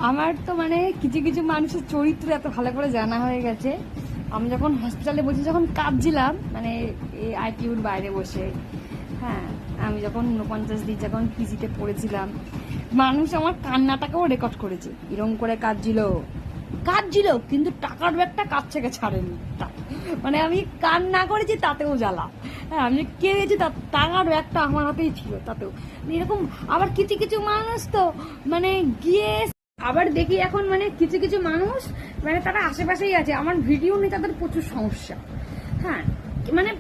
আমার তো মানে কিছু কিছু মানুষের চরিত্র এত ভালো করে জানা হয়ে গেছে। আমি যখন হসপিটালে বসে যখন কাঁদছিলাম, মানে এই আইটিউর বাইরে বসে, হ্যাঁ, আমি যখন 49 দিন যখন পিজিতে পড়েছিলাম, মানুষ আমার কান্নাটাকেও রেকর্ড করেছে। এরকম করে কাঁদছিল কাঁদছিল, কিন্তু টাকার ব্যাগটা কাছ থেকে ছাড়েনি। মানে আমি কান্না করেছি তাতেও জ্বালা, হ্যাঁ, আমি কেঁদেছি টাকার ব্যাগটা আমার হাতেই ছিল তাতেও এরকম। আবার কিছু কিছু মানুষ তো মানে গিয়ে আবার দেখি এখন মানে কিছু কিছু মানুষ মানে তারা আশেপাশেই আছে, আমার ভিডিও নিয়ে তাদের প্রচুর সমস্যা। হ্যাঁ, মানে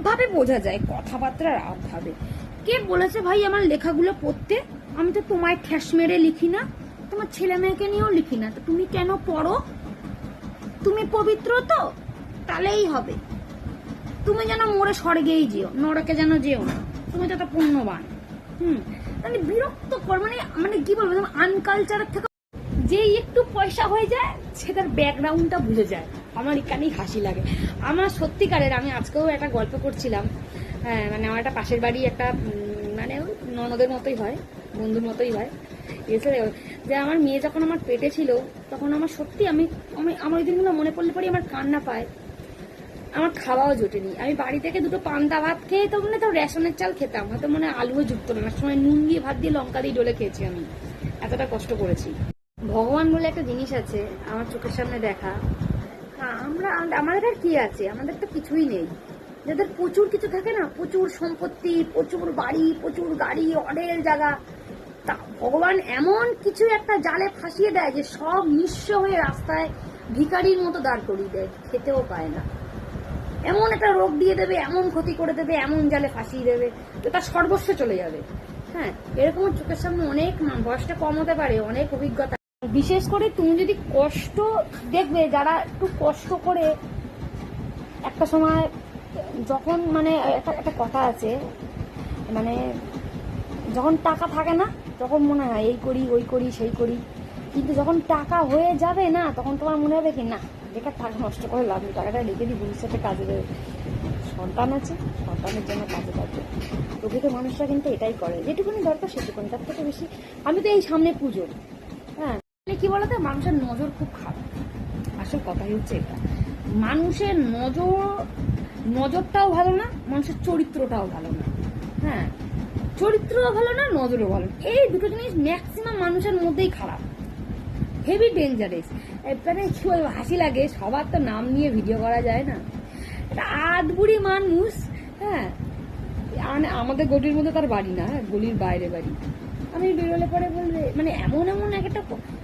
ভাবে বোঝা যায়, কথাবার্তার ভাবে। কে বলেছে ভাই আমার লেখাগুলো পড়তে? আমি তো তোমায় ঠ্যাস মেরে লিখি না, তোমার ছেলে মেয়েকে নিয়েও লিখি না, তো তুমি কেন পড়ো? তুমি পবিত্র তো, তাহলেই হবে। তুমি যেন মোড়ে স্বর্গেই যেও, নরকে যেন যেও না, তুমি তো একটা পুণ্যবান। মানে বিরক্ত কর, মানে মানে কি বলবো, আনকালচারের থেকে যেই একটু পয়সা হয়ে যায় সে তার ব্যাকগ্রাউন্ডটা বুঝে যায়। আমার এখানেই হাসি লাগে। আমার সত্যিকারের, আমি আজকেও একটা গল্প করছিলাম, হ্যাঁ, মানে আমার একটা পাশের বাড়ি একটা মানে ননদের মতোই হয়, বন্ধুর মতোই হয়, এসে যে আমার মেয়ে যখন আমার পেটে ছিল তখন আমার সত্যি আমি আমার ওই দিনগুলো মনে পড়লে পরে আমার কান্না পায়। আমার খাওয়াও জোটেনি, আমি বাড়ি থেকে দুটো পান্তা ভাত খেয়ে তো মানে তো রেশনের চাল খেতাম, হয়তো মনে আলুও যুক্ত না, সময় নুন দিয়ে ভাত দিয়ে লঙ্কা দিয়ে ডলে খেয়েছি। আমি এতটা কষ্ট করেছি। ভগবান বলে একটা জিনিস আছে আমার চোখের সামনে দেখা। হ্যাঁ, আমাদের আর কি আছে? আমাদের তো কিছুই নেই। যাদের প্রচুর কিছু থাকে না, প্রচুর সম্পত্তি, প্রচুর বাড়ি, প্রচুর গাড়ি, অঢেল জায়গা, তা ভগবান এমন কিছু একটা জালে ফাঁসিয়ে দেয় যে সব নিঃস্ব হয়ে রাস্তায় ভিখারির মতো দাঁড় করিয়ে দেয়, খেতেও পায় না। এমন একটা রোগ দিয়ে দেবে, এমন ক্ষতি করে দেবে, এমন জালে ফাঁসিয়ে দেবে যে তার সর্বস্ব চলে যাবে। হ্যাঁ, এরকম চোখের সামনে অনেক, বয়সটা কম হতে পারে, অনেক অভিজ্ঞতা। বিশেষ করে তুমি যদি কষ্ট দেখবে, যারা একটু কষ্ট করে একটা সময় যখন মানে একটা কথা আছে, মানে যখন টাকা থাকে না তখন মনে হয় এই করি ওই করি সেই করি, কিন্তু যখন টাকা হয়ে যাবে না তখন তোমার মনে হবে কি না, বেকার টাকা নষ্ট করে লাভ নেই, টাকাটা রেখে দিই, ভবিষ্যতে কাজে দেবে। সন্তান আছে, সন্তানের জন্য কাজে লাগবে। প্রকৃত মানুষরা কিন্তু এটাই করে, যেটুকুনি দরকার সেটুকুনি, তার থেকে বেশি। আমি তো এই সামনে পুজো, হ্যাঁ, কি বলতো, মানুষের নজর খুব খারাপ। আসল কথাই হচ্ছে এটা, মানুষের নজরটাও ভালো না, মানুষের চরিত্রটাও ভালো না। হ্যাঁ, চরিত্রও ভালো না, নজরও ভালো না, এই দুটো জিনিস ম্যাক্সিমাম মানুষের মধ্যেই খারাপ, হেভি ডেঞ্জারাস। মানে কি বলবো, হাসি লাগে, সবার তো নাম নিয়ে ভিডিও করা যায় না। একটা আধবুড়ি মানুষ, হ্যাঁ, আমাদের গলির মধ্যে তার বাড়ি না, হ্যাঁ, গলির বাইরে বাড়ি। আমি বেরোলে পরে বলবে মানে এমন এমন একটা